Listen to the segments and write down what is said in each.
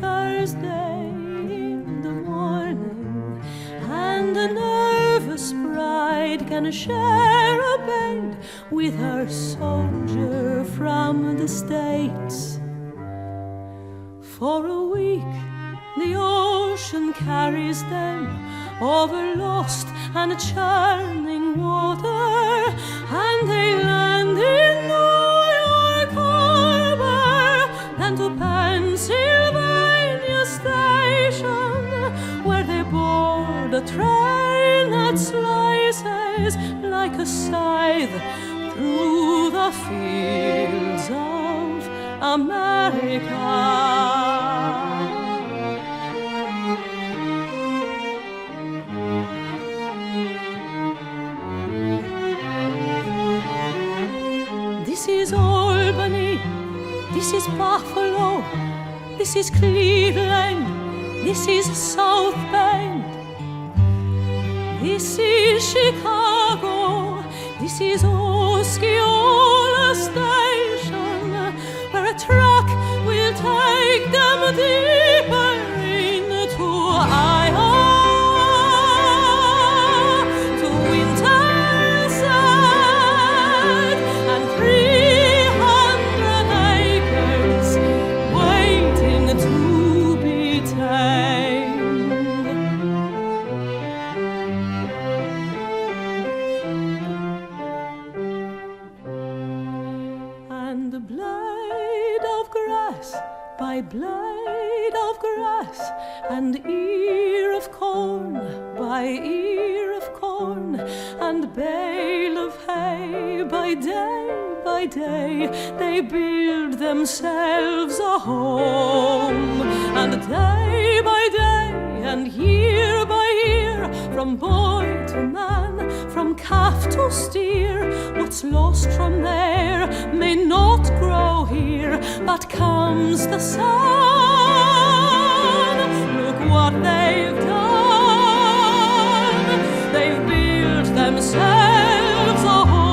Thursday in the morning, and a nervous bride can share a bed with her soldier from the States. For a week the ocean carries them over lost and churning water, and they land in New York Harbor and to Pennsylvania Station, where they board a train that slices like a scythe through the fields of America. This is Albany, this is Buffalo, this is Cleveland, this is South Bend, this is Chicago, this is Osceola Station, where a truck will take them deeper into Iowa, to Winterset and 300 acres waiting to be tamed. And the blade of grass by blade of grass, and ear of corn by ear of corn, and bale of hay by day, they build themselves a home. And day by day and year by year, from boy to man, from calf to steer, what's lost from there may not grow here, but comes the sun. Look what they've done, they've built themselves a home.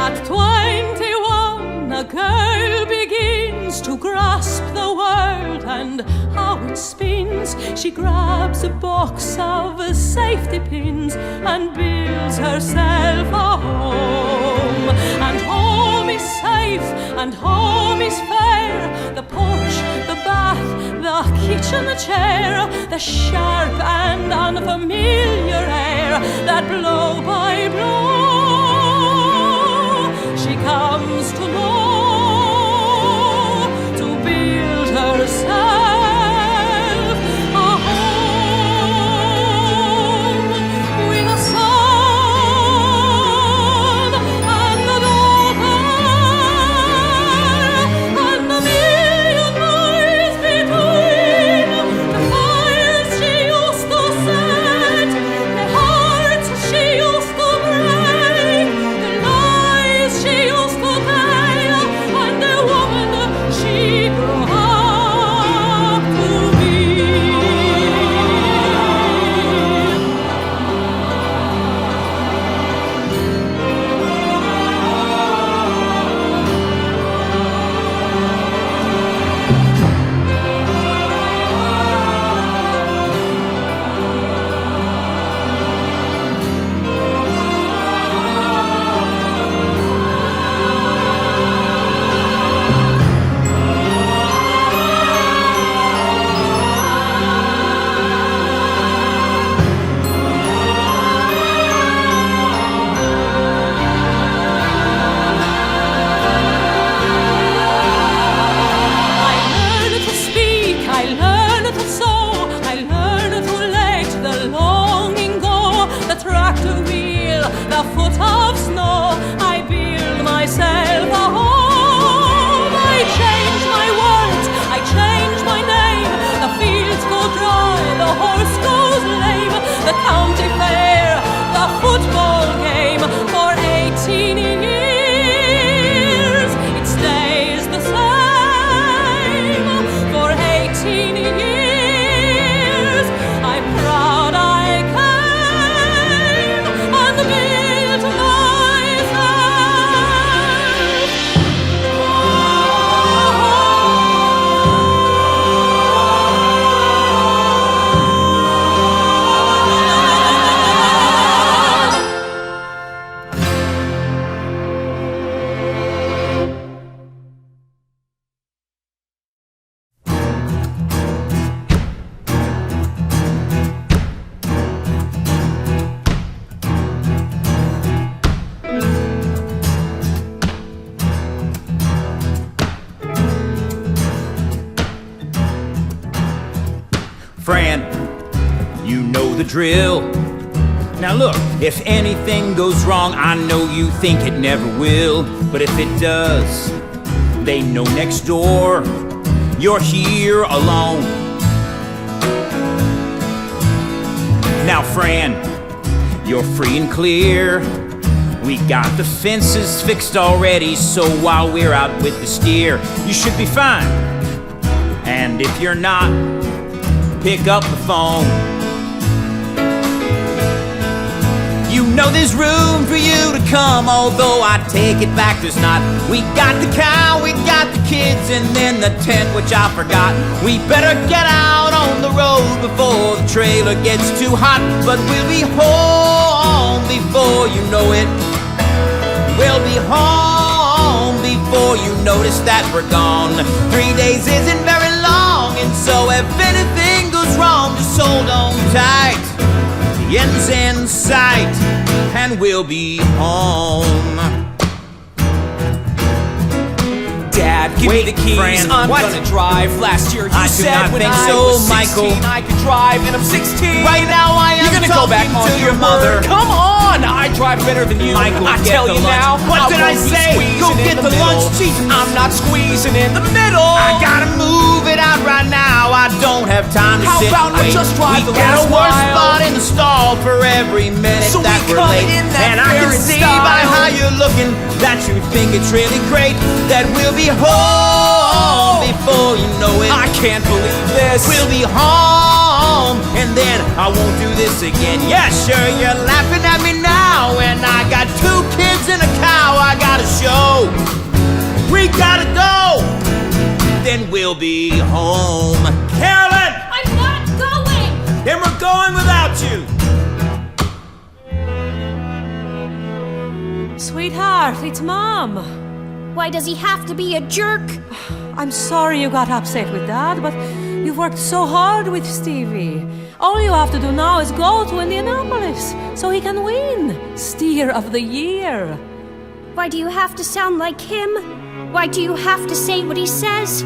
At 21 a girl begins to grasp the world and how it spins. She grabs a box of safety pins and builds herself a home. And home is safe and home is fair, the porch, the bath, the kitchen chair, the sharp and unfamiliar air that blow by blow she comes to know, to build herself a home with a son and a daughter and a million miles between. The fires she used to set, the hearts she used to break, Fran, you know the drill. Now look, if anything goes wrong, I know you think it never will. But if it does, they know next door you're here alone. Now Fran, you're free and clear. We got the fences fixed already, so while we're out with the steer, you should be fine. And if you're not, pick up the phone. You know there's room for you to come, although I take it back, there's not. We got the cow, we got the kids, and then the tent, which I forgot. We better get out on the road before the trailer gets too hot. But we'll be home before you know it. We'll be home before you notice that we're gone. 3 days isn't very long, and so if anything goes wrong, just hold on tight. The end's in sight, and we'll be home. Dad, give me the keys, Fran, I'm what? gonna drive. Last year you said when I was 16 Michael. I could drive, and I'm 16. Right now I am You're gonna go back talking on to your mother. Come on, I drive better than you. Michael, I get tell the you lunch. now, What did I won't be say? Go squeezing get in the lunch, middle. Jesus. I'm not squeezing in the middle. I gotta move it out right now. I don't have time to How sit about and I wait. just drive the We get a last worse mile? spot in the stall for every minute So that we we're come late. in that And I can fair in see by style. how you're looking that you think it's really great that we'll be home before you know it. I can't believe this. We'll be home, and then I won't do this again. Yeah, sure, you're laughing at me now, and I got 2 kids and a cow I gotta show. We gotta go, then we'll be home. Carolyn! I'm not going! Then we're going without you. Sweetheart, it's Mom. Why does he have to be a jerk? I'm sorry you got upset with Dad, but you've worked so hard with Stevie. All you have to do now is go to Indianapolis so he can win Steer of the Year. Why do you have to sound like him? Why do you have to say what he says?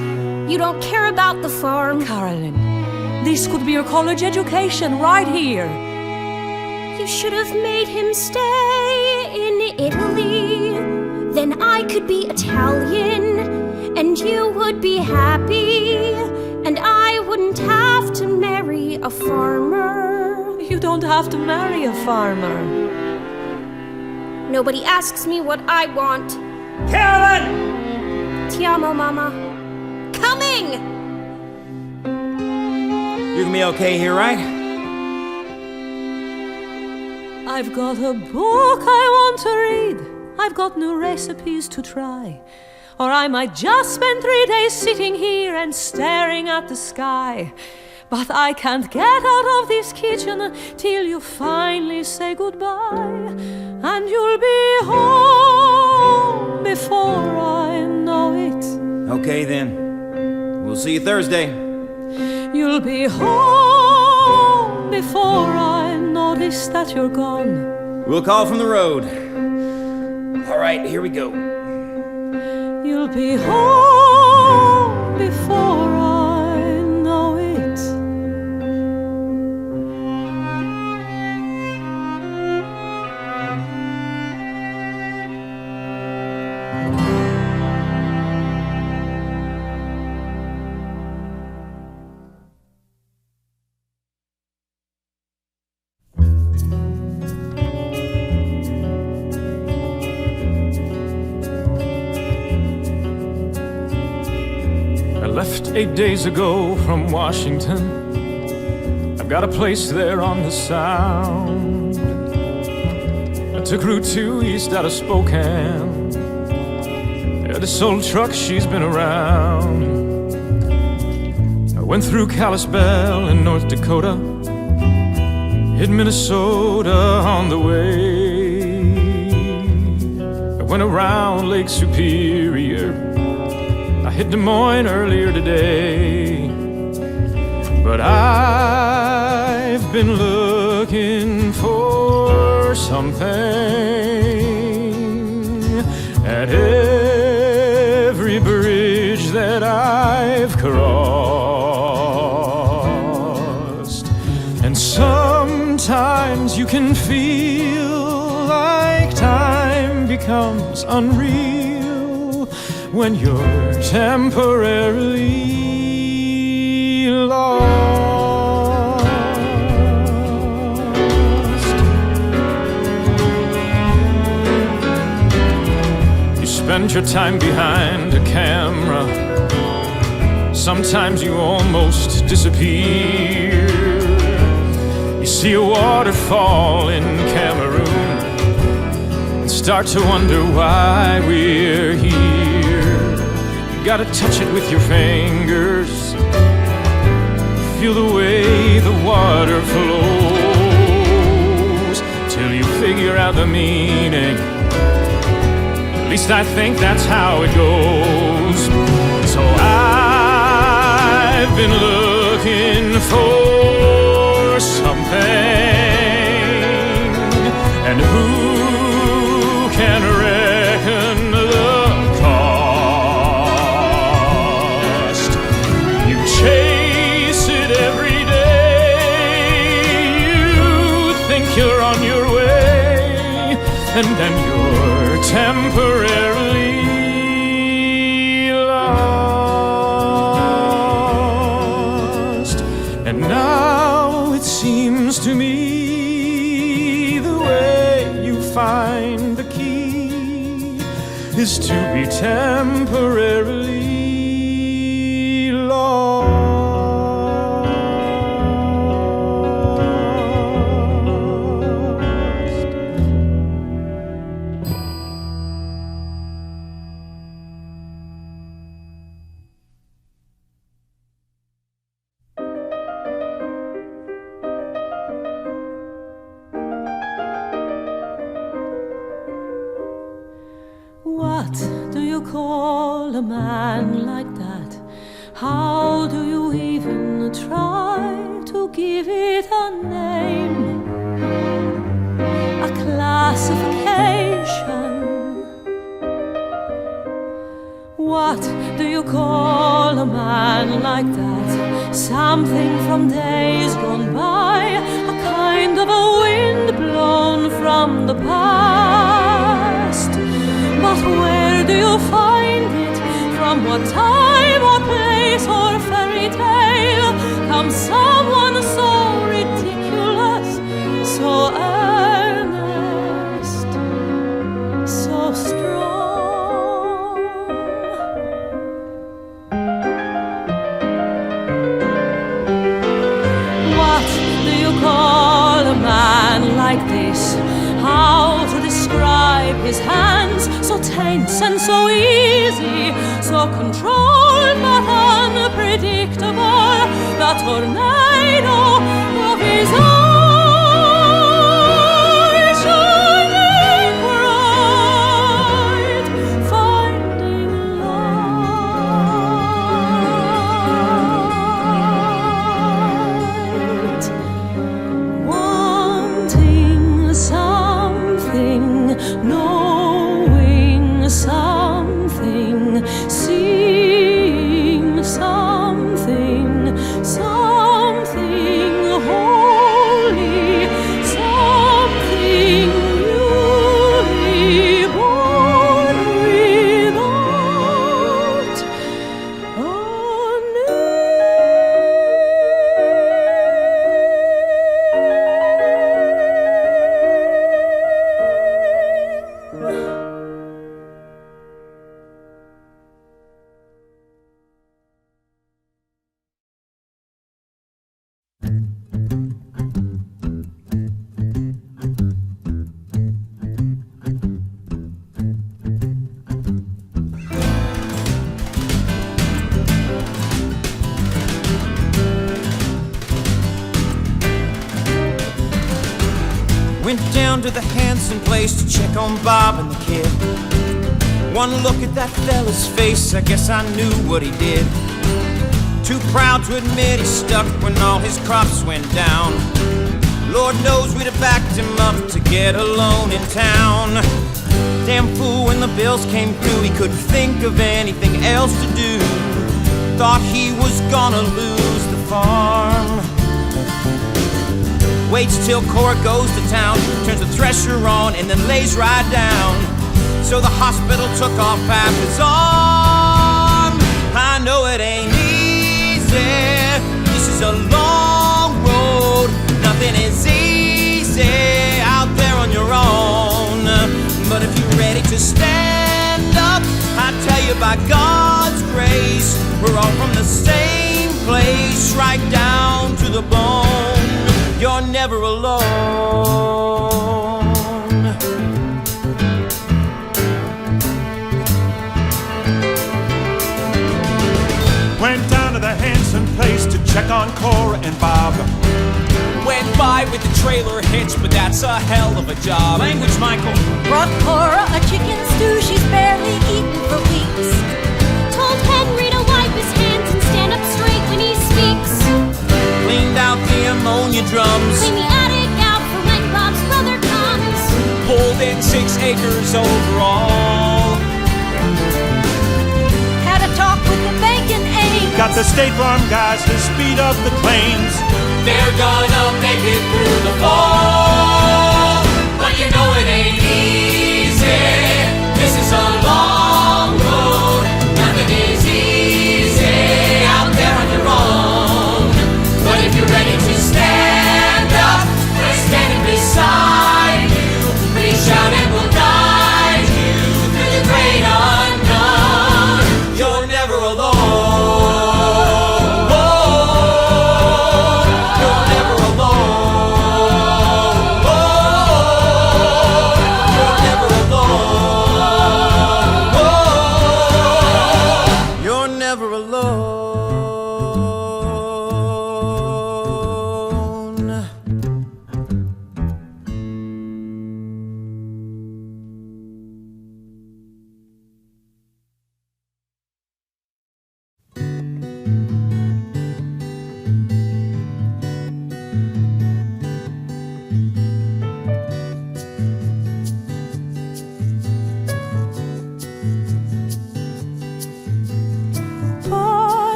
You don't care about the farm. Carolyn, this could be your college education right here. You should have made him stay in Italy. Then I could be Italian, and you would be happy, and I wouldn't have to marry a farmer. You don't have to marry a farmer. Nobody asks me what I want. Carolyn! Ti amo, Mama. Coming! You gonna be okay here, right? I've got a book I want to read. I've got new recipes to try. Or I might just spend 3 days sitting here and staring at the sky. But I can't get out of this kitchen till you finally say goodbye. And you'll be home before I know it. Okay then. We'll see you Thursday. You'll be home before I notice that you're gone. We'll call from the road. All right, here we go. You'll be home before I know it. Left 8 days ago from Washington. I've got a place there on the Sound. I took Route 2 east out of Spokane. Yeah, this old truck, she's been around. I went through Kalispell in North Dakota, hit Minnesota on the way. I went around Lake Superior, I hit Des Moines earlier today. But I've been looking for something at every bridge that I've crossed. 'cause you can feel like time becomes unreal when you're temporarily lost. You spend your time behind a camera. Sometimes you almost disappear. You see a waterfall in Cameroon and start to wonder why we're here. You gotta touch it with your fingers, feel the way the water flows, till you figure out the meaning. At least I think that's how it goes. So I've been looking for something, and who can reckon the cost? You chase it every day, you think you're on your way, and then you're temporarily lost. And now it seems to me the way you find the key is to be temporarily lost. What do you call a man like that? How do you even try to give it a name? A classification? What do you call a man like that? Something from days gone by, a kind of a wind blown from the past. But where do you find it? From what time or place or fairy tale comes someone so ridiculous, so earnest, so strong? What do you call a man like this? How to describe his hands, so tense and so easy, so controlled but unpredictable, the tornado of his eyes shining bright, finding light, wanting something, knowing something, seeing something, something holy, something newly born without a Went down to the Hanson place to check on Bob and the kid. One look at that fella's face, I guess I knew what he did. Too proud to admit he stuck when all his crops went down. Lord knows we'd have backed him up to get a loan in town. Damn fool, when the bills came through, he couldn't think of anything else to do. Thought he was gonna lose the farm. waits till Cora goes to town, turns the thresher on and then lays right down. So the hospital took off half his arm. I know it ain't easy, this is a long road. Nothing is easy out there on your own. But if you're ready to stand up, I tell you by God's grace, we're all from the same place, right down to the bone. You're never alone. Went down to the Hanson place to check on Cora and Bob. Went by with the trailer hitch, but that's a hell of a job. Language, Michael. Brought Cora a chicken stew she's barely eaten for weeks. Told Henry to wipe his hands and stand up straight when he speaks. Cleaned out the ammonia drums. Clean the attic out for when Bob's brother comes. Pulled in 6 acres overall. Had a talk with the bacon aim. Got the State Farm guys to speed up the claims. They're gonna make it through the fall, but you know it ain't easy. This is a long road. Nothing is easy out there on your own. But if you're ready to stand up, we're standing beside you. Reach out and we'll guide you through the great unknown. You're never alone.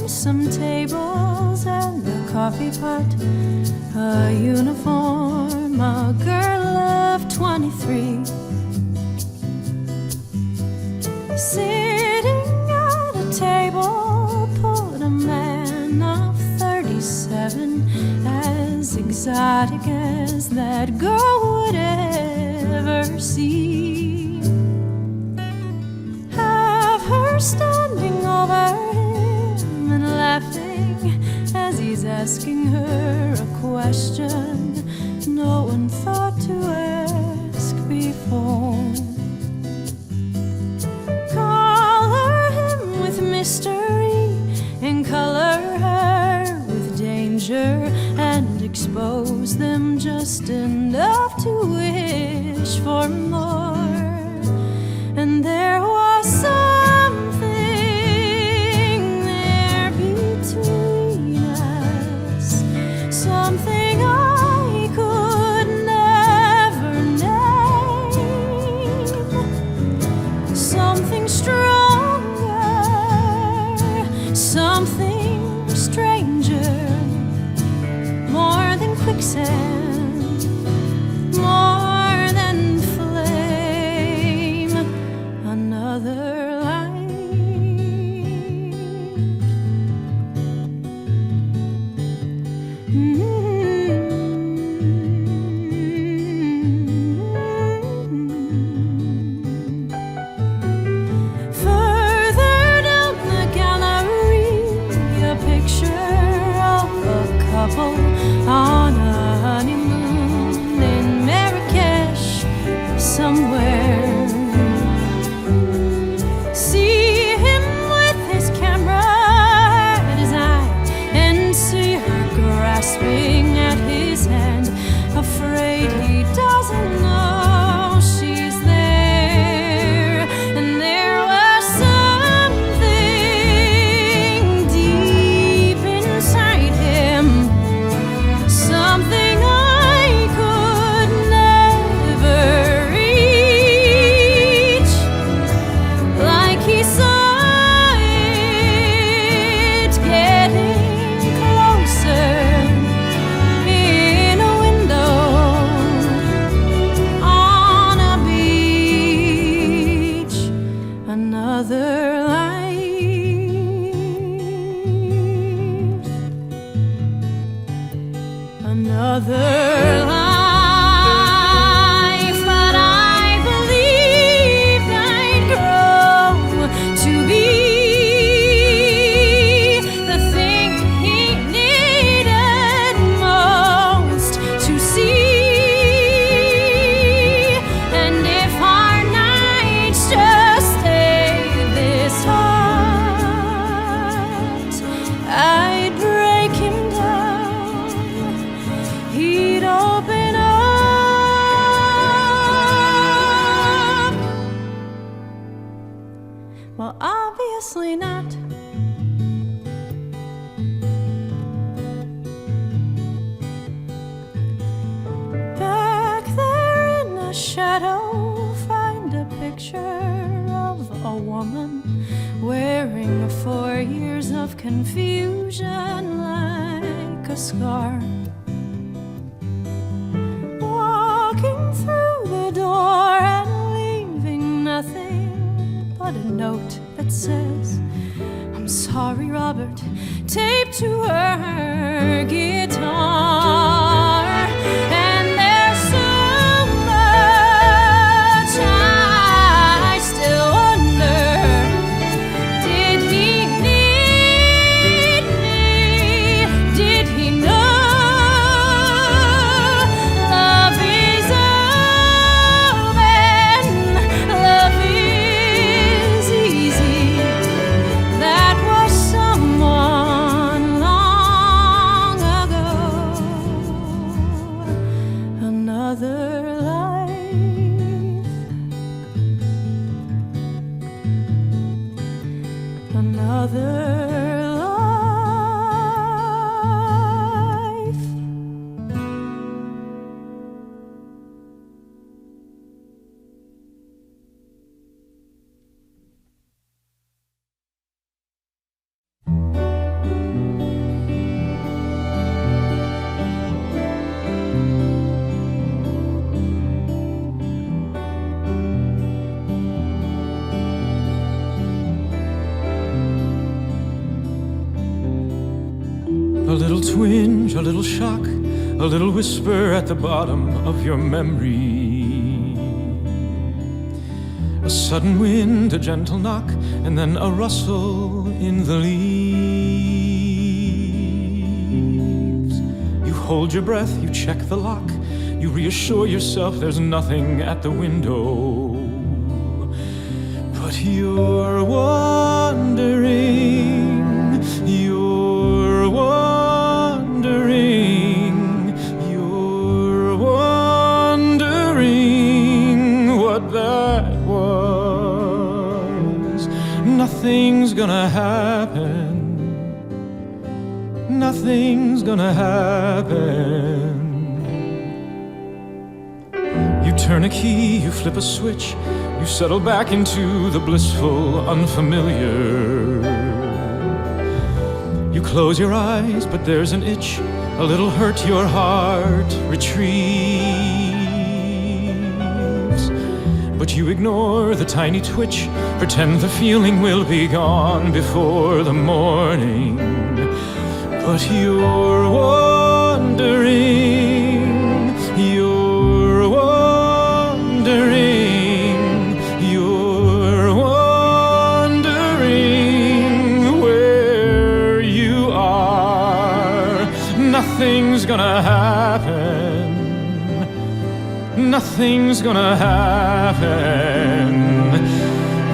Some tables and a coffee pot, a uniform, a girl of 23. Sitting at a table, put a man of 37, as exotic as that girl would ever see. Have her standing over him and laughing as he's asking her a question no one thought to ask before. Color him with mystery and color her with danger, and expose them just enough to wish for more. And there was something there between us, something I could never name, something stronger, something stranger, more than quicksand, more than flame, another life. Further down the gallery, a picture of a couple on a honeymoon in Marrakesh somewhere. See him with his camera at his eye, and see her grasping at his hand, afraid he doesn't know she's there. And there was something deep inside him, something I could never reach. Well, obviously not. Back there in the shadow, find a picture of a woman wearing 4 years of confusion like a scar. Walking through the door and leaving nothing but a note that says, "I'm sorry, Robert," taped to her guitar. And there's so much I still wonder. Did he need me? Did he know love is open, love is easy? That was someone long ago. Another life, another life. A little twinge, a little shock, a little whisper at the bottom of your memory. A sudden wind, a gentle knock, and then a rustle in the leaves. You hold your breath, you check the lock, you reassure yourself there's nothing at the window. But you're wondering, you're wondering what that was. Nothing's gonna happen. Nothing's gonna happen. You turn a key, you flip a switch, you settle back into the blissful unfamiliar. You close your eyes, but there's an itch, a little hurt your heart retrieves. But you ignore the tiny twitch, pretend the feeling will be gone before the morning. But you're wondering, you're wondering, you're wondering where you are. Nothing's gonna happen. Nothing's gonna happen.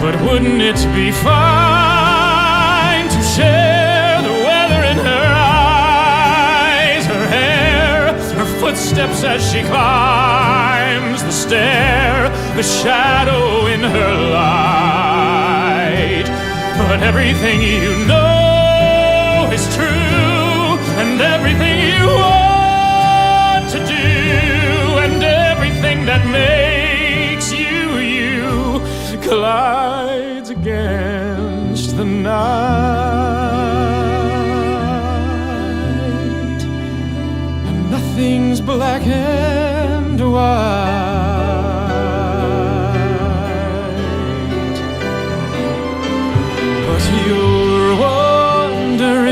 But wouldn't it be fine to share the weather in her eyes, her hair, her footsteps as she climbs the stair, the shadow in her light? But everything you know is true, and everything you want to do, and everything that makes you you collides against the night. And nothing's black and white. But you're wondering,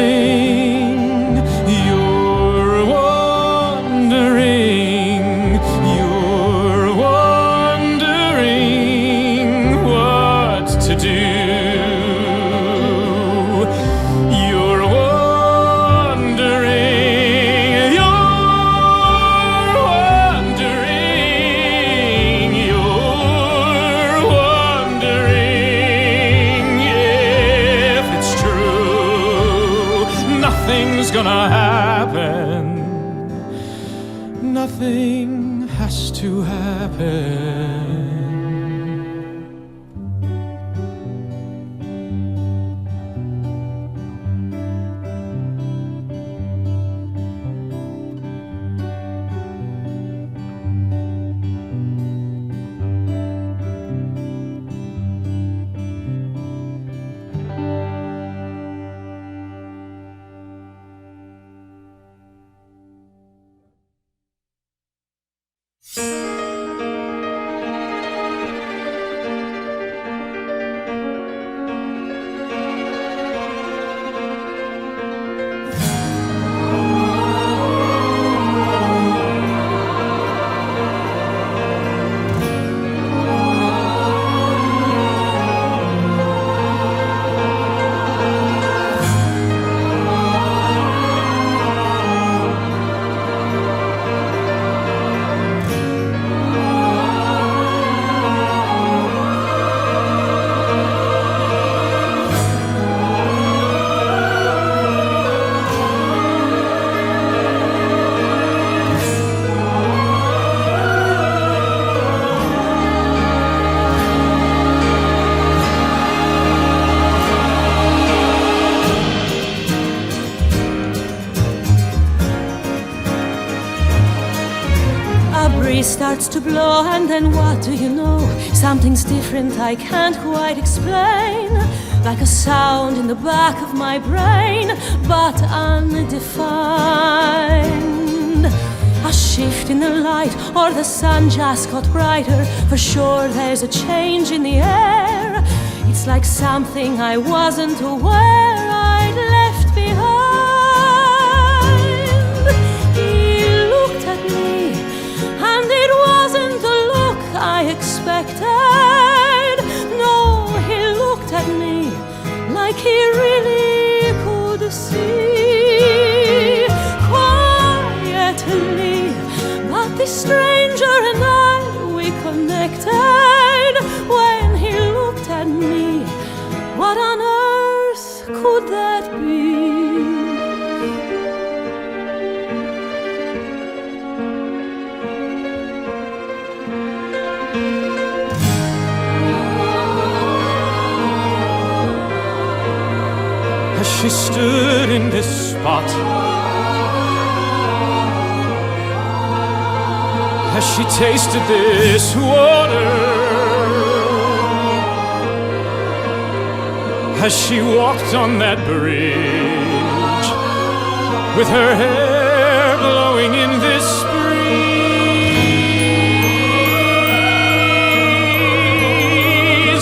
you're wondering, you're wondering what to do. You're wondering, you're wondering, you're wondering if it's true. Nothing's gonna happen. Nothing has to happen. starts to blow, and then what do you know? Something's different, I can't quite explain. Like a sound in the back of my brain, but undefined. A shift in the light, or the sun just got brighter. For sure there's a change in the air. It's like something I wasn't aware I'd left behind. He looked at me, and it wasn't the look I expected. No, he looked at me like he really could see. Quietly, but this stranger and I, we connected. When he looked at me, what on earth could that be? As she stood in this spot, as she tasted this water, as she walked on that bridge, with her hair blowing in this breeze,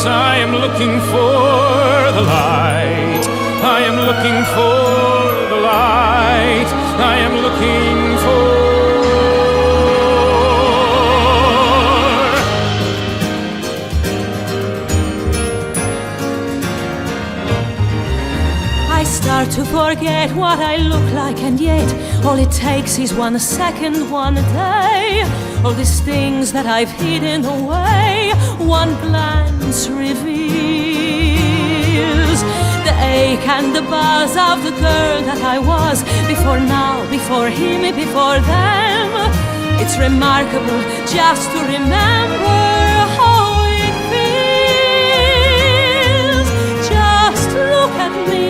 I am looking for the light. I am looking for the light. I am looking for. I start to forget what I look like, and yet all it takes is 1 second, 1 day. All these things that I've hidden away, one glance reveals the ache and the buzz of the girl that I was before now, before him, before them. It's remarkable just to remember how it feels. Just look at me,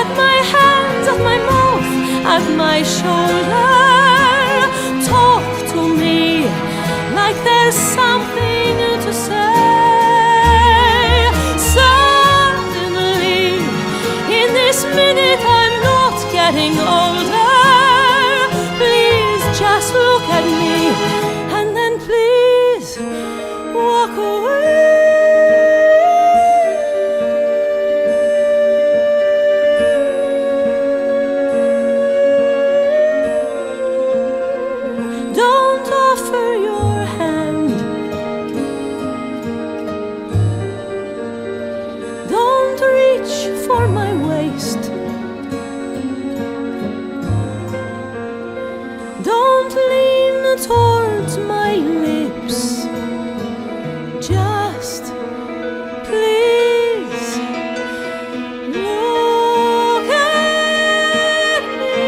at my hands, at my mouth, at my shoulder. Talk to me like there's something to say. Suddenly, in this minute, I'm not getting older. Please just look at me, and then please walk away. Don't offer your hand. Don't reach for my waist. Don't lean towards my lips. Just please look at me.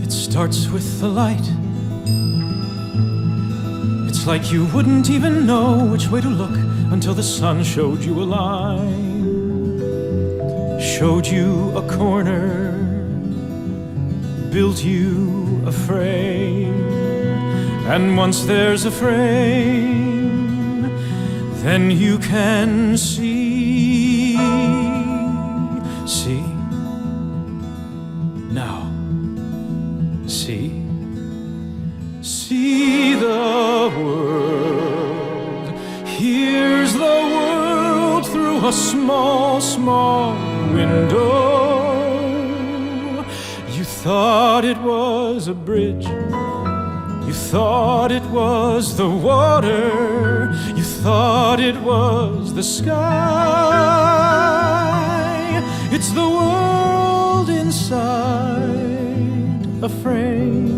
It starts with the light. It's like you wouldn't even know which way to look until the sun showed you a line, showed you a corner, built you a frame. And once there's a frame, then you can see. See? Now. See? See the world. Here's the world through a small, small window. You thought it was a bridge. You thought it was the water. You thought it was the sky. It's the world inside a frame.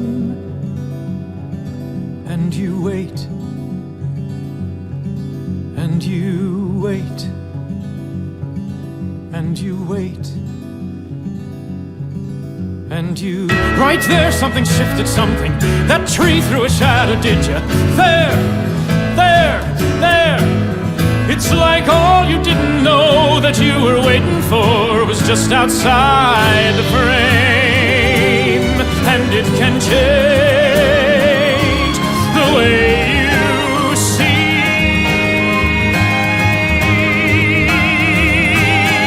And you wait. And you wait. And you wait. And you, right there, something shifted something. That tree threw a shadow, did you? There, there, there. It's like all you didn't know that you were waiting for was just outside the frame. And it can change the way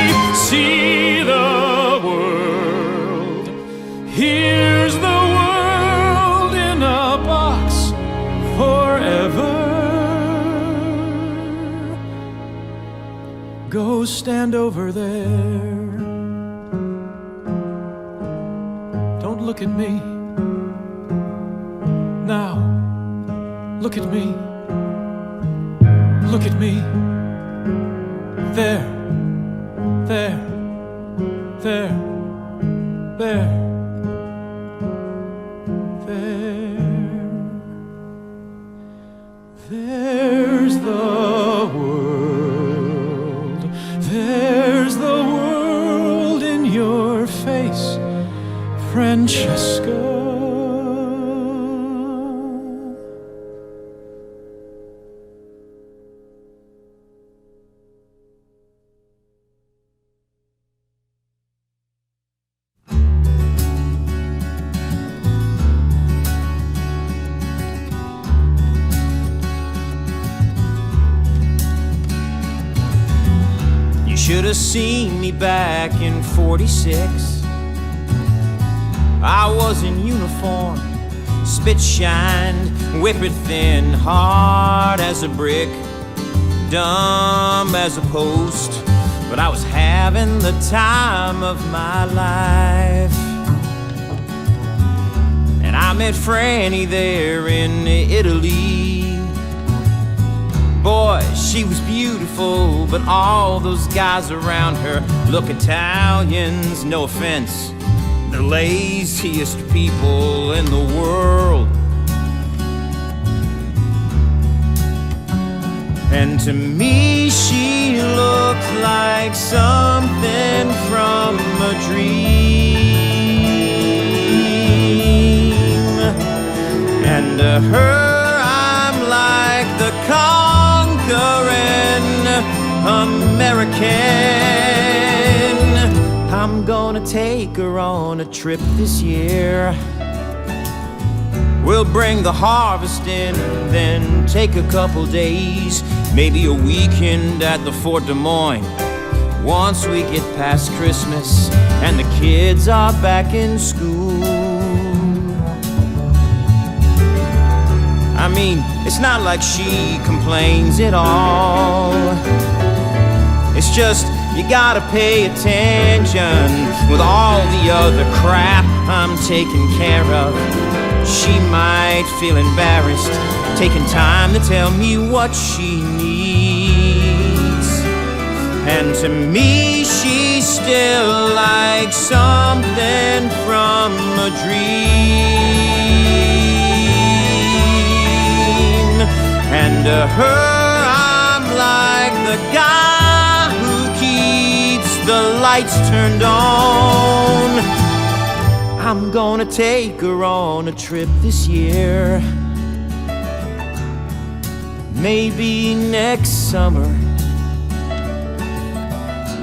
you see the world. Here's the world in a box forever. Go stand over there. Don't look at me. Now, look at me. Look at me. There, there, there, there, there. There's the world. There's the world in your face, Francesca. Should have seen me back in '46. I was in uniform, spit shined, whippered thin, hard as a brick, dumb as a post. But I was having the time of my life. And I met Franny there in Italy. Boy, she was beautiful, but all those guys around her look Italians, no offense, the laziest people in the world. And to me, she looked like something from a dream. And to her, I'm like the conquering American. I'm gonna take her on a trip this year. We'll bring the harvest in, then take a couple days, maybe a weekend at the Fort Des Moines. Once we get past Christmas and the kids are back in school. I mean, it's not like she complains at all. It's just, you gotta pay attention with all the other crap I'm taking care of. She might feel embarrassed, taking time to tell me what she needs. And to me, she's still like something from a dream. And to her, I'm like the guy who keeps the lights turned on. I'm gonna take her on a trip this year. Maybe next summer.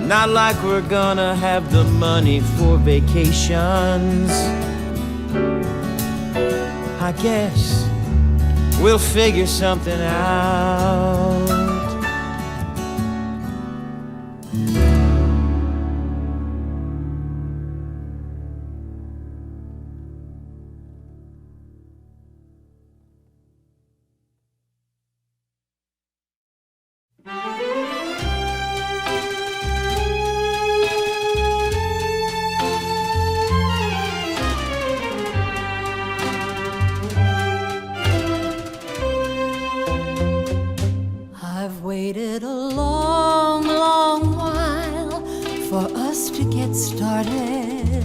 Not like we're gonna have the money for vacations. I guess we'll figure something out. I've waited a long, long while for us to get started.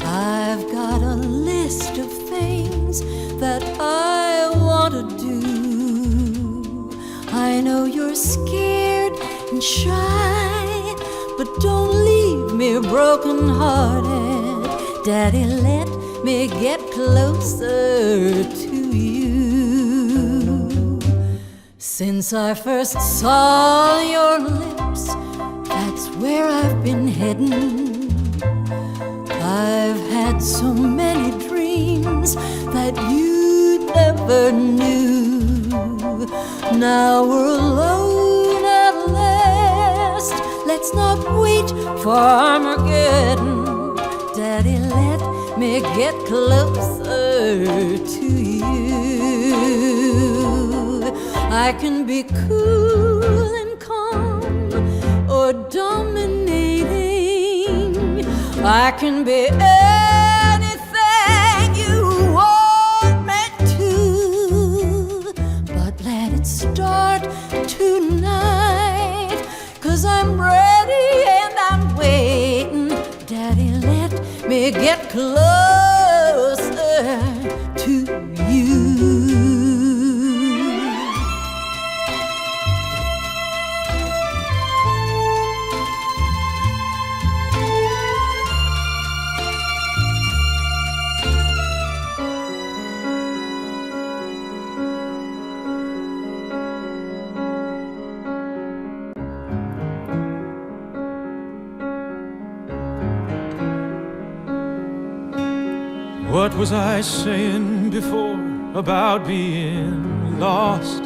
I've got a list of things that I want to do. I know you're scared and shy, but don't leave me broken-hearted. Daddy, let me get closer to you. Since I first saw your lips, that's where I've been heading. I've had so many dreams that you never knew. Now we're alone at last. Let's not wait for Armageddon. Daddy, let me get closer to you. I can be cool and calm or dominating. I can be anything you want me to. But let it start tonight, 'cause I'm ready and I'm waiting. Daddy, let me get closer to you. What was I saying before about being lost?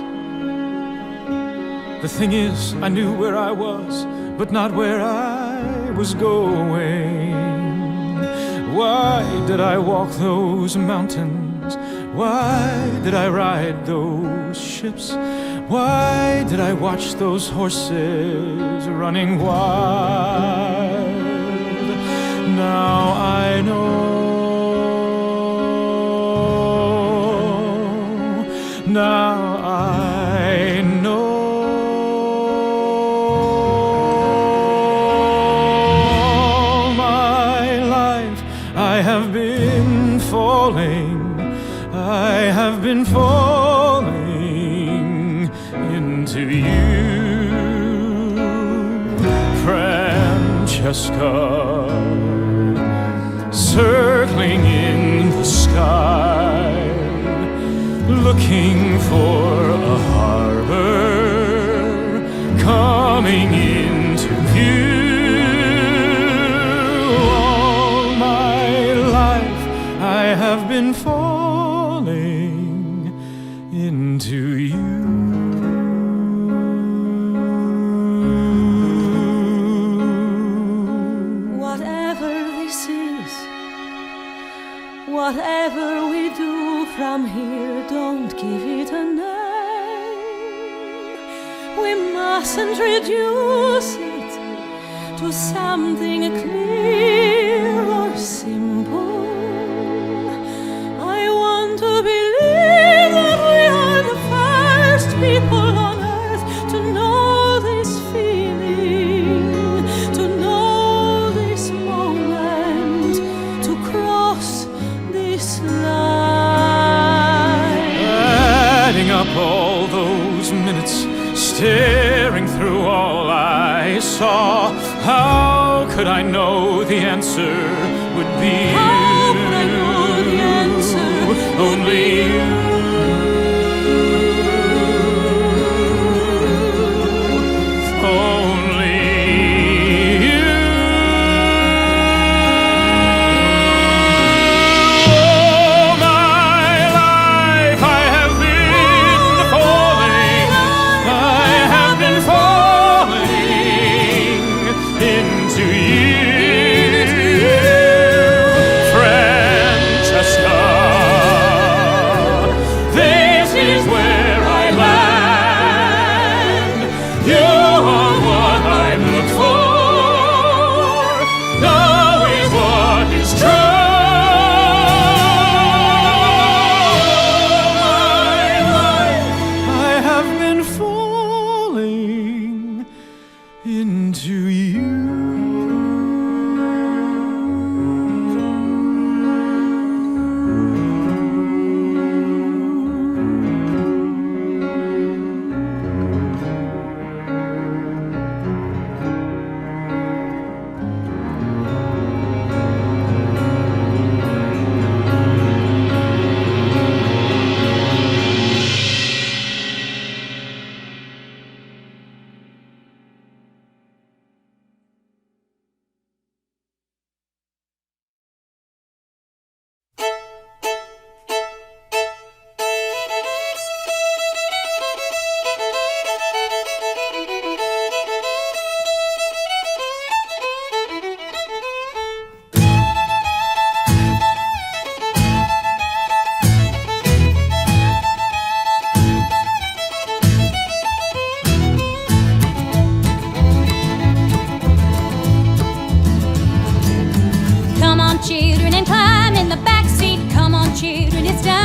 The thing is, I knew where I was, but not where I was going. Why did I walk those mountains? Why did I ride those ships? Why did I watch those horses running wild? Now I know. Now I know. My life I have been falling. I have been falling into you, Francesca, circling in the sky, looking for a harbor, coming into view. All my life I have been falling into you. Whatever this is, whatever we do from here, don't give it a name. We mustn't reduce it to something clear or simple. I want to believe that we are the first people on earth to know this feeling, to know this moment, to cross this line. Adding up all those minutes, staring through all I saw, how could I know the answer would be How you? could I know the answer would Only be you. Only you. All my life I have been falling. I have been falling into you, Francesca,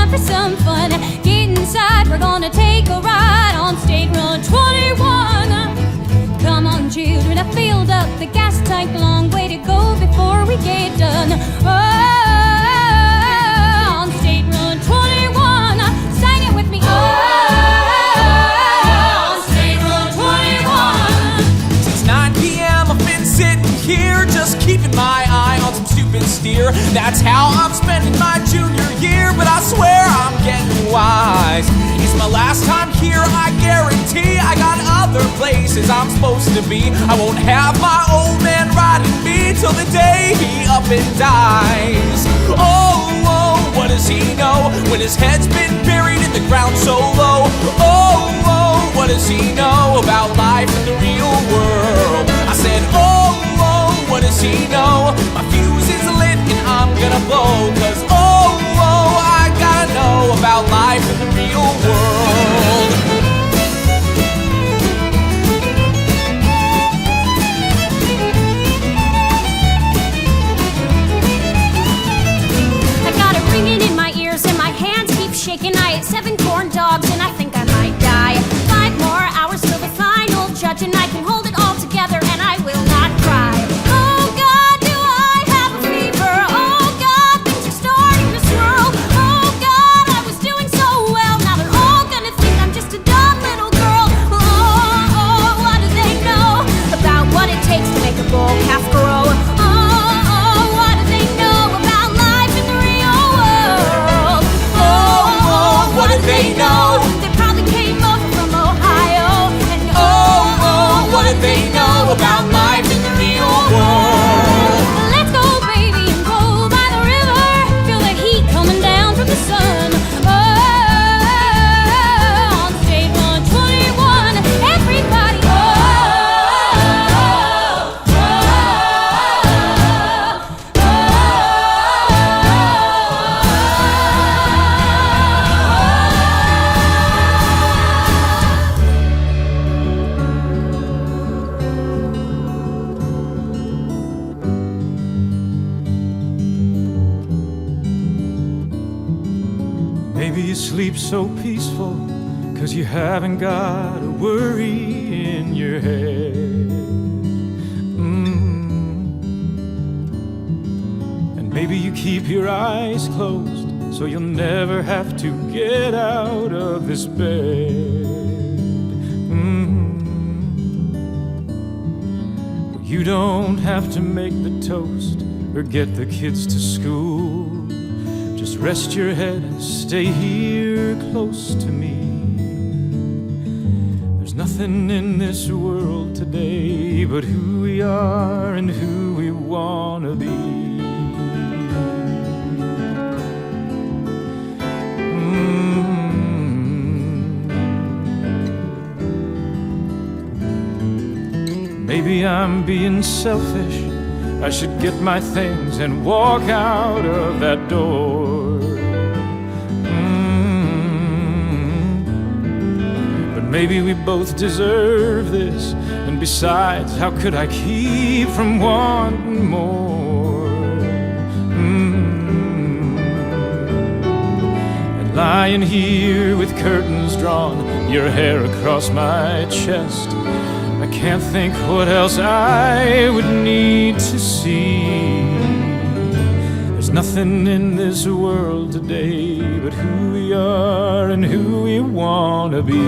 time for some fun. Get inside, we're gonna take a ride on State Road 21. Come on, children, I filled up the gas tank. Long way to go before we get done. Oh, on State Road 21, sing it with me. Oh, on State Road 21. Since 9 p.m. I've been sitting here, just keeping my eye on some stupid steer. That's how I'm spending my junior year, but I swear I'm getting wise. It's my last time here, I guarantee. I got other places I'm supposed to be. I won't have my old man riding me till the day he up and dies. Oh, oh, what does he know when his head's been buried in the ground so low? Oh, oh, what does he know about life in the real world? I said, oh, oh, what does he know? My fuse is lit and I'm gonna blow. Cause oh, oh, I gotta know about life in the real world. I got it ringing in my ears and my hands keep shaking. I ate 7 corn dogs and I think I might die. 5 more hours till the final judge, and I can hold it all together and I will not cry. Oh God, do I have a fever? Oh God, things are starting to swirl. Oh God, I was doing so well. Now they're all gonna think I'm just a dumb little girl. Oh, oh, what do they know about what it takes to make a bull calf grow? Oh, oh, what do they know about life in the real world? Oh, oh, what do they know? They probably came over from Ohio. And Oh, oh, what do they know about life in the real world? let's go, baby, and go by the river. Feel the heat coming down from the sun. Oh, on State Road 21, everybody. Oh, oh, oh, Maybe you sleep so peaceful, 'cause you haven't got a worry in your head. And maybe you keep your eyes closed, so you'll never have to get out of this bed. You don't have to make the toast or get the kids to school. Just rest your head and stay here close to me. There's nothing in this world today but who we are and who we wanna be. Maybe I'm being selfish. I should get my things and walk out of that door. But maybe we both deserve this. And besides, how could I keep from wanting more? And lying here with curtains drawn, your hair across my chest, I can't think what else I would need to see. There's nothing in this world today but who we are and who we wanna be.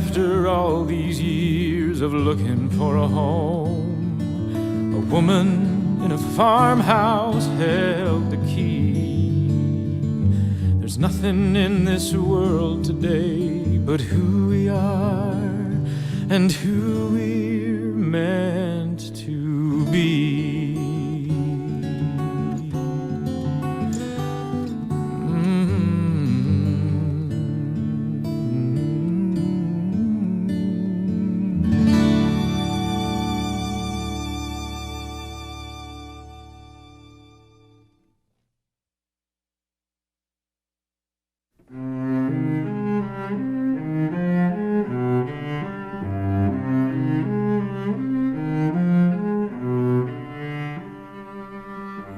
After all these years of looking for a home, a woman in a farmhouse held the key. There's nothing in this world today but who we are and who we're meant to be.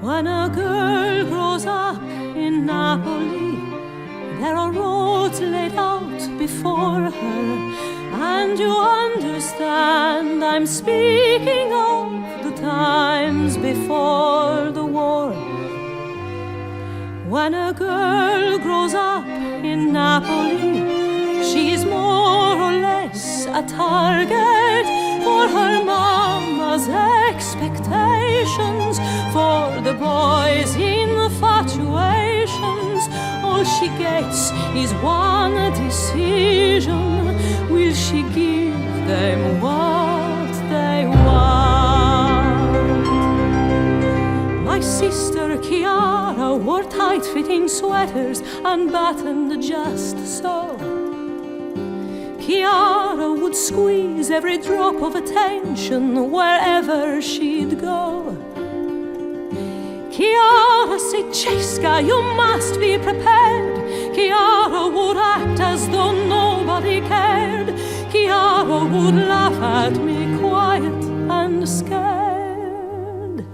When a girl grows up in Napoli, there are roads laid out before her, and you understand I'm speaking of the times before the war. When a girl grows up in Napoli, she is more or less a target for her mama's expectations, for the boys' infatuations. All she gets is one decision: will she give them what they want? My sister Chiara wore tight-fitting sweaters, unbuttoned just so. Chiara would squeeze every drop of attention wherever she'd go. Chiara said, Cesca, you must be prepared. Chiara would act as though nobody cared. Chiara would laugh at me, quiet and scared.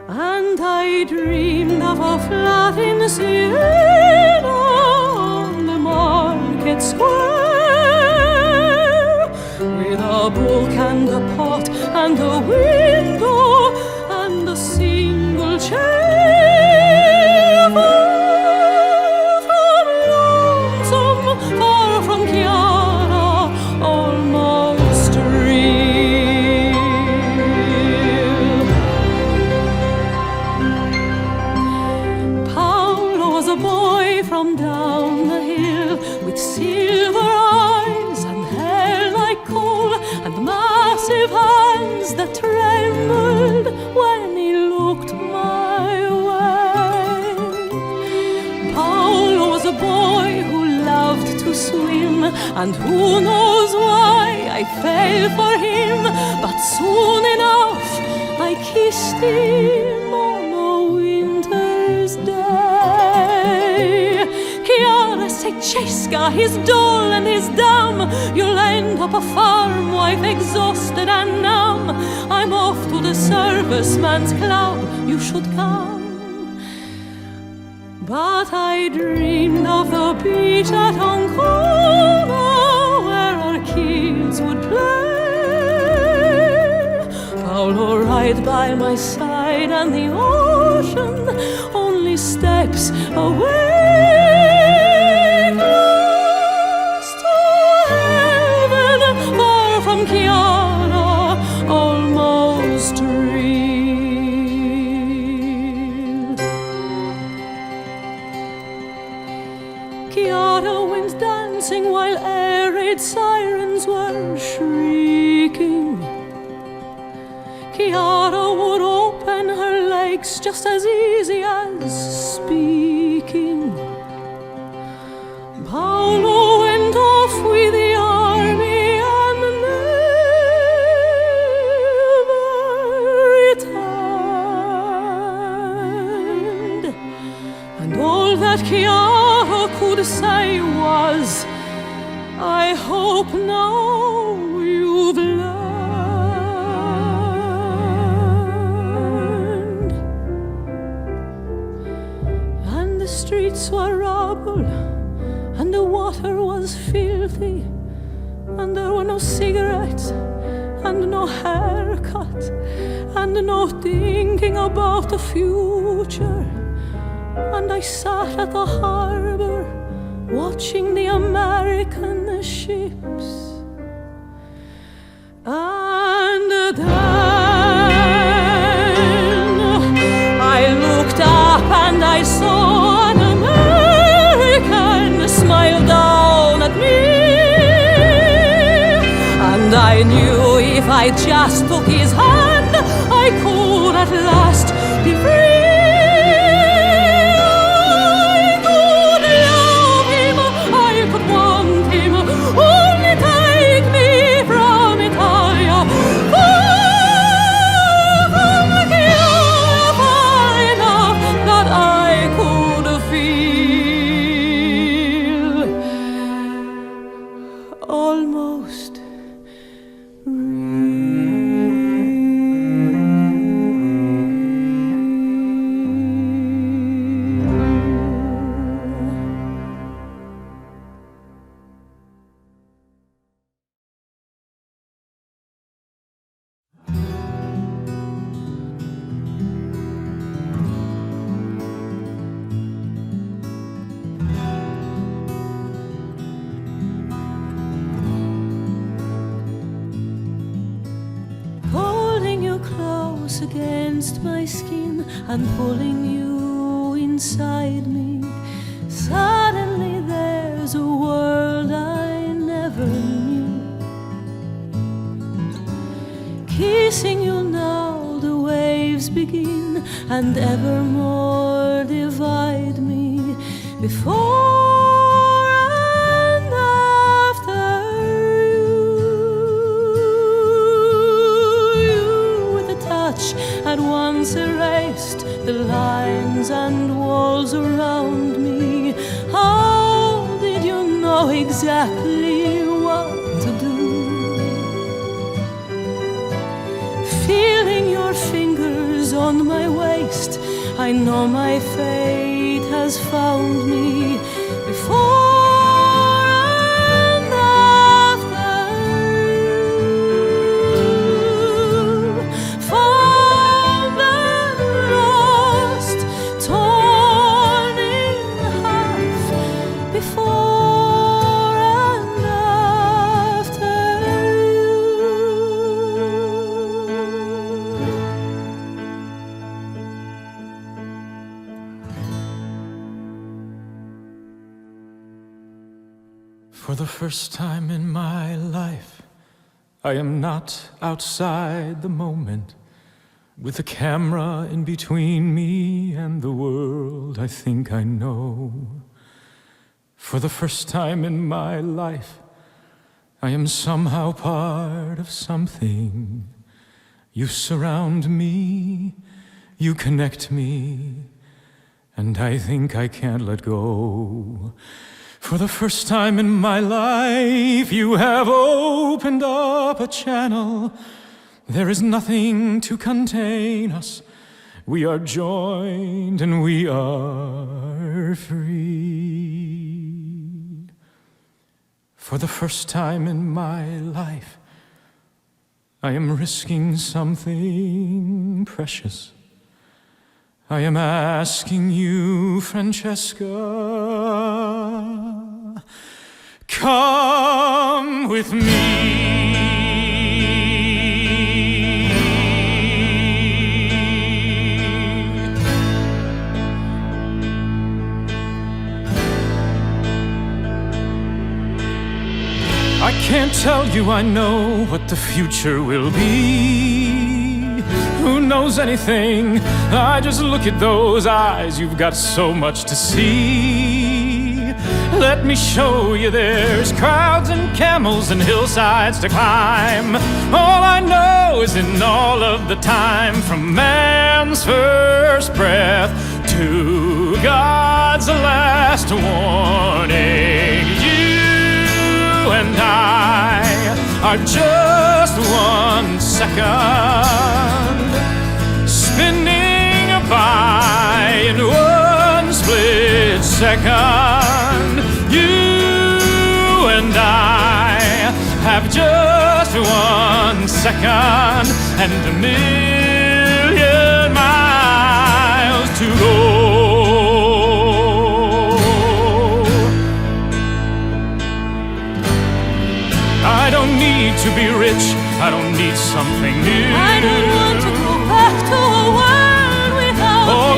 And I dreamed of a flat in Siena on the market square, with a book and a pot and a window and a single chair. Far from lonesome, far from Chiara, almost real. Paolo was a boy from down the hill, with silver eyes and hair like coal, and massive hands that trembled when he looked my way. Paolo was a boy who loved to swim, and who knows why I fell for him, but soon enough I kissed him on a winter's day. Chiara said, Cesca, he's dull and he's dumb. You'll end up a farm wife, exhausted and numb. I'm off to the serviceman's club, you should come. But I dreamed of the beach at Ancona, where our kids would play. Paolo right by my side, and the ocean only steps away. Close to heaven, far from Chiara, almost real. Chiara went dancing while air raid sirens were shrieking. Chiara would open her legs just as easy as speaking. Paolo went off with the army and never returned. And all that Chiara could say was, I hope now you've learned. And the streets were rubble, and the water was filthy, and there were no cigarettes, and no haircut, and no thinking about the future. And I sat at the harbor, watching the American ships. And then I looked up and I saw an American I just took his hand, I could at last be free. I could love him, I could want him, only take me from Italia. Far from here, far enough that I could feel almost against my skin and pulling you inside me. Suddenly there's a world I never knew. Kissing you now, the waves begin and evermore divide me. Before at once erased the lines and walls around me. How did you know exactly what to do? Feeling your fingers on my waist, I know my fate has found me. Before For the first time in my life, I am not outside the moment, with a camera in between me and the world I think I know. For the first time in my life, I am somehow part of something. You surround me, you connect me, and I think I can't let go. For the first time in my life, you have opened up a channel. There is nothing to contain us. We are joined and we are free. For the first time in my life, I am risking something precious. I am asking you, Francesca, come with me. I can't tell you I know what the future will be. Who knows anything? I just look at those eyes. You've got so much to see. Let me show you there's crowds and camels and hillsides to climb. All I know is in all of the time, from man's first breath to God's last warning, you and I are just 1 second spinning by in 1 split second. You and I have just 1 second and 1,000,000 miles to go. I don't need to be rich, I don't need something new. I don't want to go back to a world without all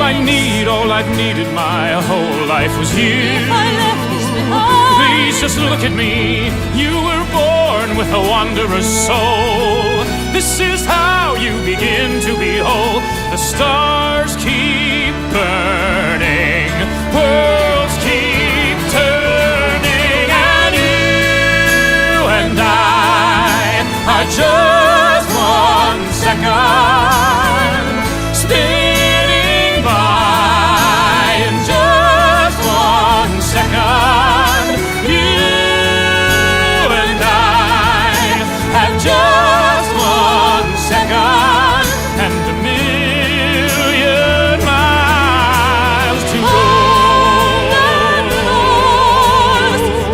I've needed my whole life was you. If I left this behind, Please just look at me. You were born with a wanderer's soul. This is how you begin to behold the stars keep burning, worlds keep turning, and you and I are just 1 second spinning by in just 1 second. You and I have just 1 second and a million miles to go.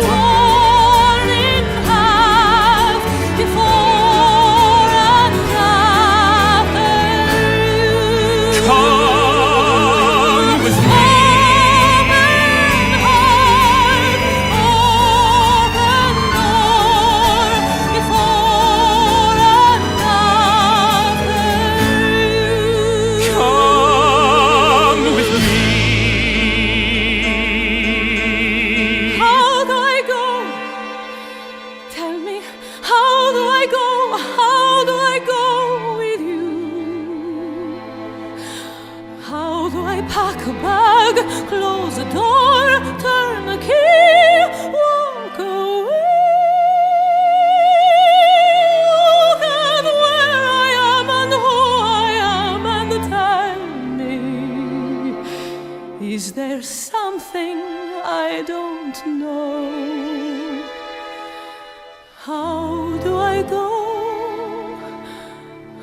Torn in half before and after you. Come with me. Open door before and after you. Come with me. How do I go? Tell me, how do I go? How do I go with you? How do I pack a bag, close the door, turn the key, walk away? Look at where I am and who I am and tell me, is there something I don't know? How do I go?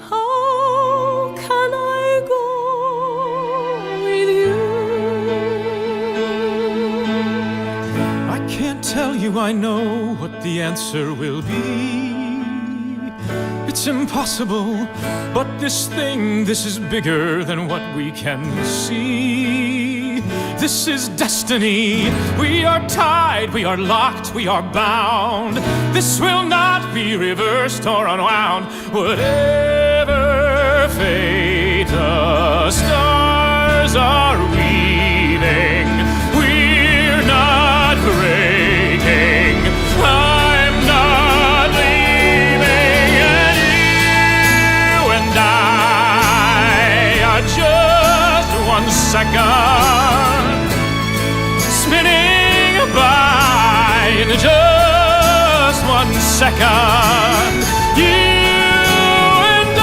How can I go with you? I can't tell you I know what the answer will be. It's impossible, but this thing, this is bigger than what we can see. This is destiny. We are tied, we are locked, we are bound. This will not be reversed or unwound. Whatever fate the stars are weaving, we're not breaking. I'm not leaving, and you and I are just 1 second spinning by in just 1 second. You and I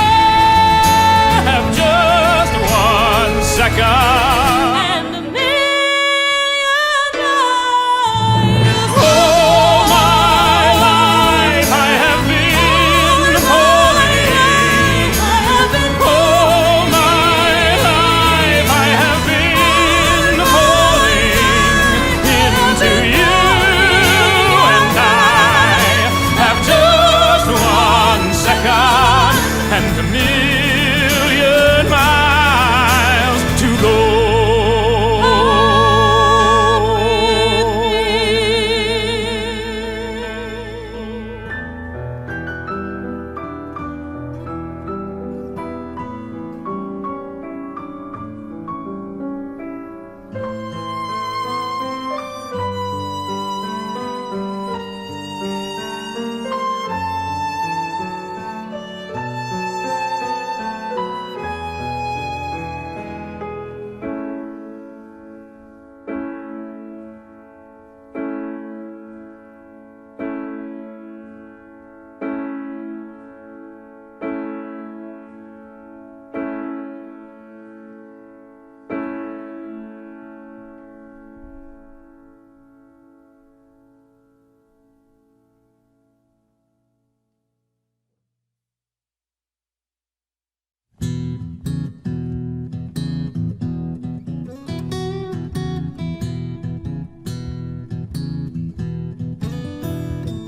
have just 1 second. And a million miles. All my life I have been falling. All my life I have been falling into you, and I have just 1 second and a million miles to go.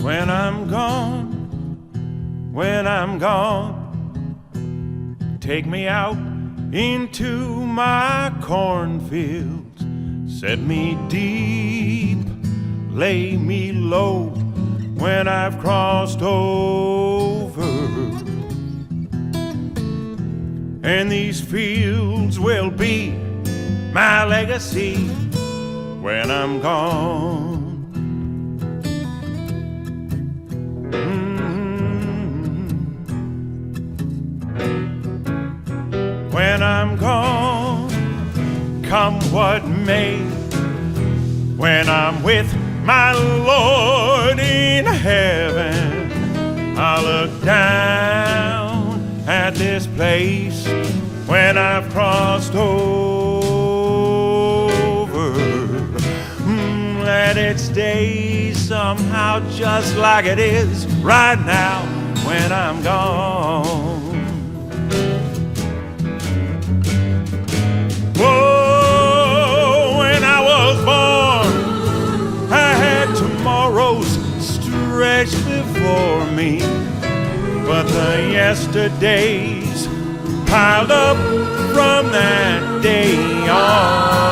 When I'm gone, when I'm gone, take me out into my cornfields, set me deep, lay me low when I've crossed over. And these fields will be my legacy when I'm gone. what may. When I'm with my Lord in heaven, I'll look down at this place when I've crossed over. Let it stay somehow just like it is right now when I'm gone. Whoa, when I was born, I had tomorrows stretched before me, but the yesterdays piled up from that day on.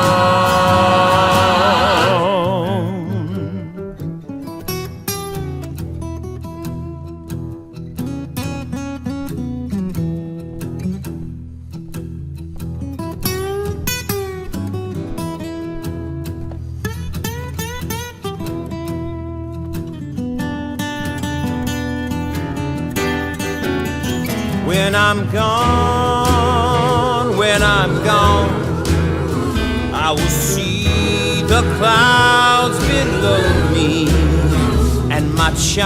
When I'm gone, I will see the clouds below me, and my child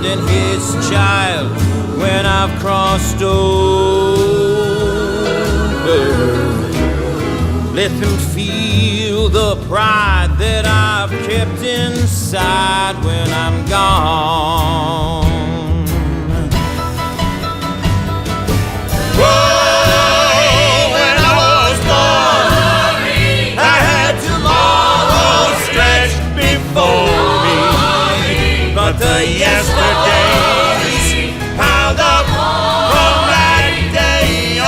and his child when I've crossed over. Let them feel the pride that I've kept inside when I'm gone. The yesterdays piled up from that day on.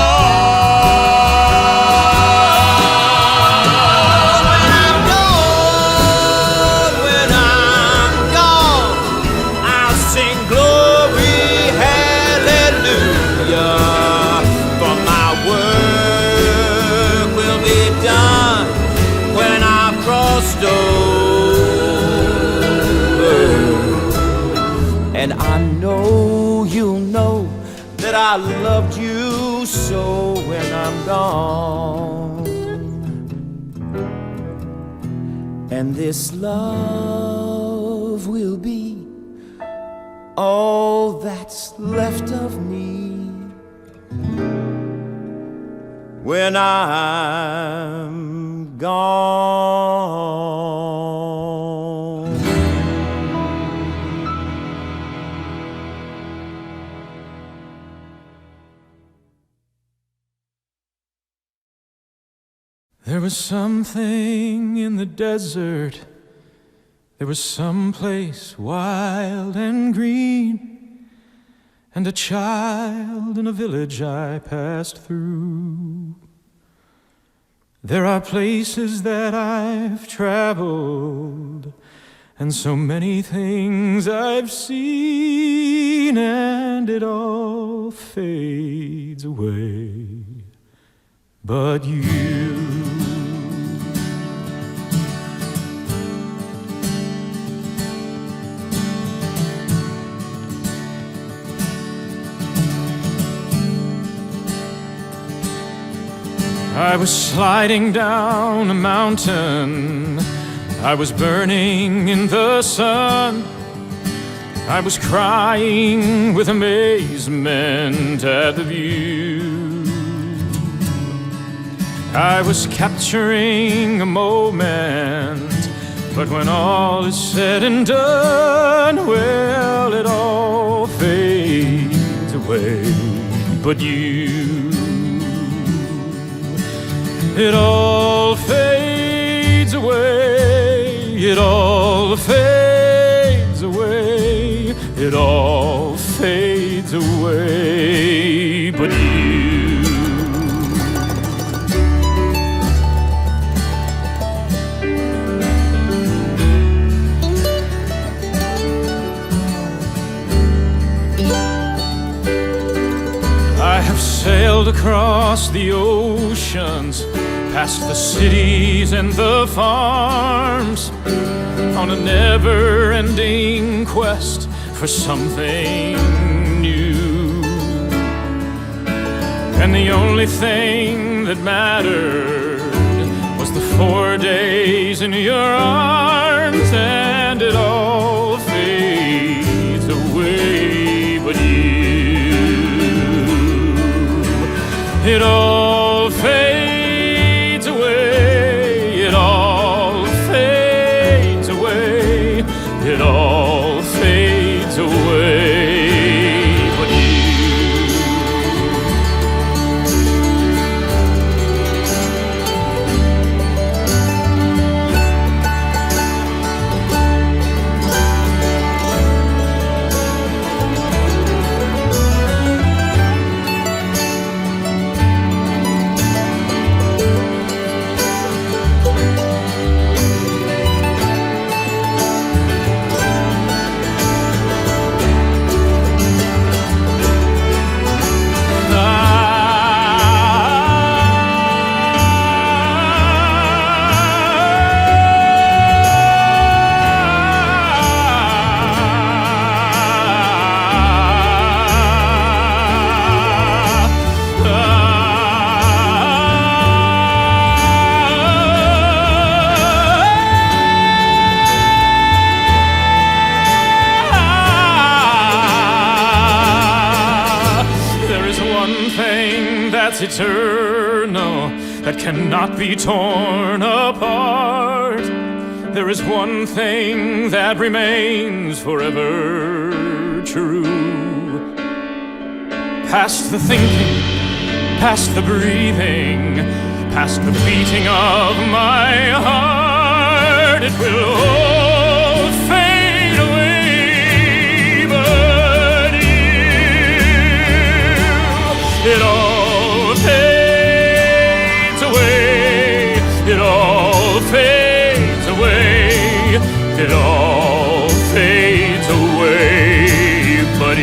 When I'm gone, I'll sing glory, hallelujah. For my work will be done when I've crossed over. And I know you'll know that I loved you so when I'm gone. And this love will be all that's left of me when I'm gone. There was something in the desert. There was some place wild and green, and a child in a village I passed through. There are places that I've traveled, and so many things I've seen, and it all fades away. But you, I was sliding down a mountain, I was burning in the sun, I was crying with amazement at the view. I was capturing a moment, but when all is said and done, well, it all fades away. But you, it all fades away, it all fades away, it all fades away. But you, I have sailed across the oceans, past the cities and the farms, on a never-ending quest for something new. And the only thing that matters 4 days in your arms and it all fades away, but it all fades away, it all fades away, it all fades away, but that's eternal, that cannot be torn apart. There is one thing that remains forever true. Past the thinking, past the breathing, past the beating of my heart, it will all fade away, but it all fades away, it all fades away, it all fades away, but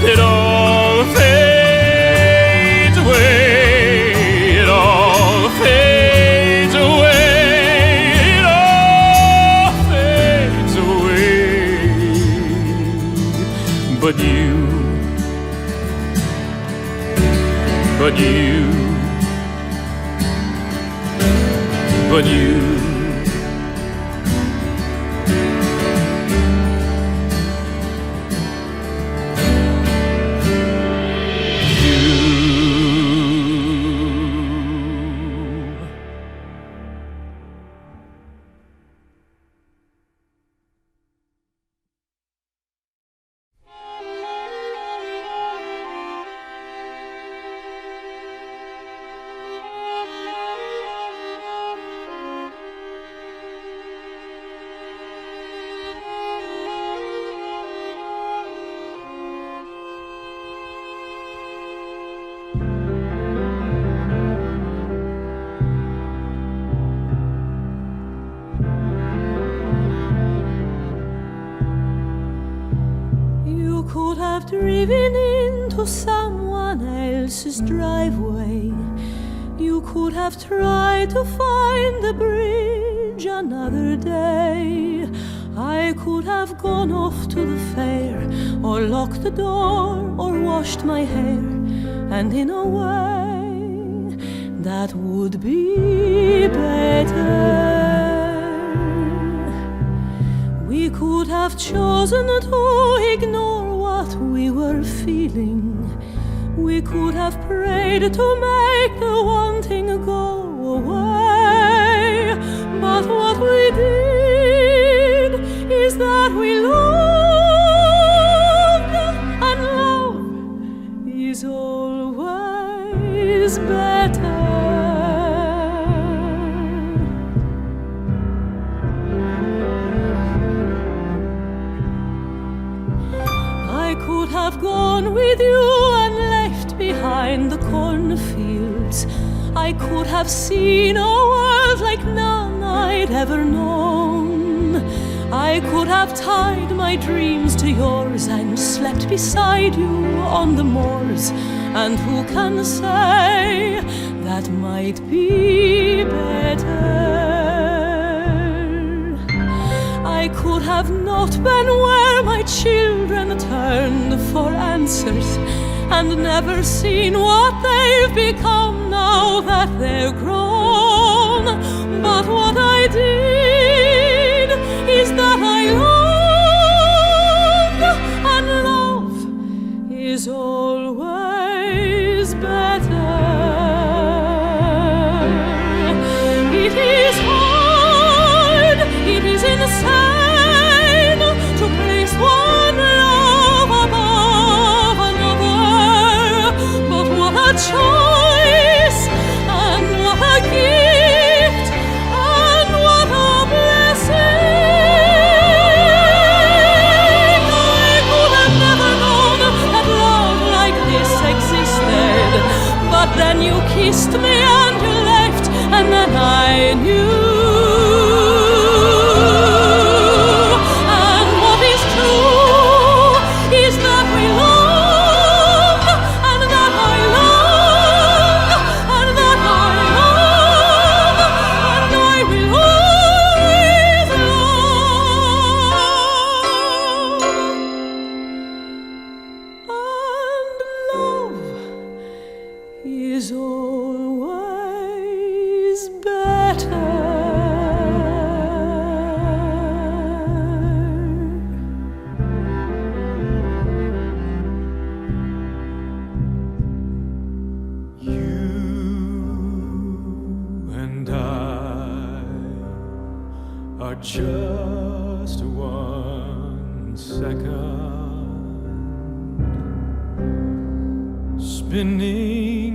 it all fades away, it all fades away, it all fades away, but you, but you, but you. Could have driven into someone else's driveway. You could have tried to find the bridge another day. I could have gone off to the fair, or locked the door, or washed my hair, and in a way that would be better. We could have chosen to ignore what we were feeling. We could have prayed to make the wanting go away. But what we did is that we loved, and love is always better. I could have gone with you and left behind the cornfields. I could have seen a world like none I'd ever known. I could have tied my dreams to yours and slept beside you on the moors. And who can say that might be better? I could have not been where my children turn for answers, and never seen what they've become now now that they're grown. But what I did is that I loved, and love is always better. It is hard, it is insane to place one love above another. But what a choice, and what a gift, and what a blessing. I could have never known that love like this existed. But then you kissed me and you left, and then I knew. And what is true is that we love, and that I love, and that I love, and I will always love. And love is always better. You and I are just 1 second spinning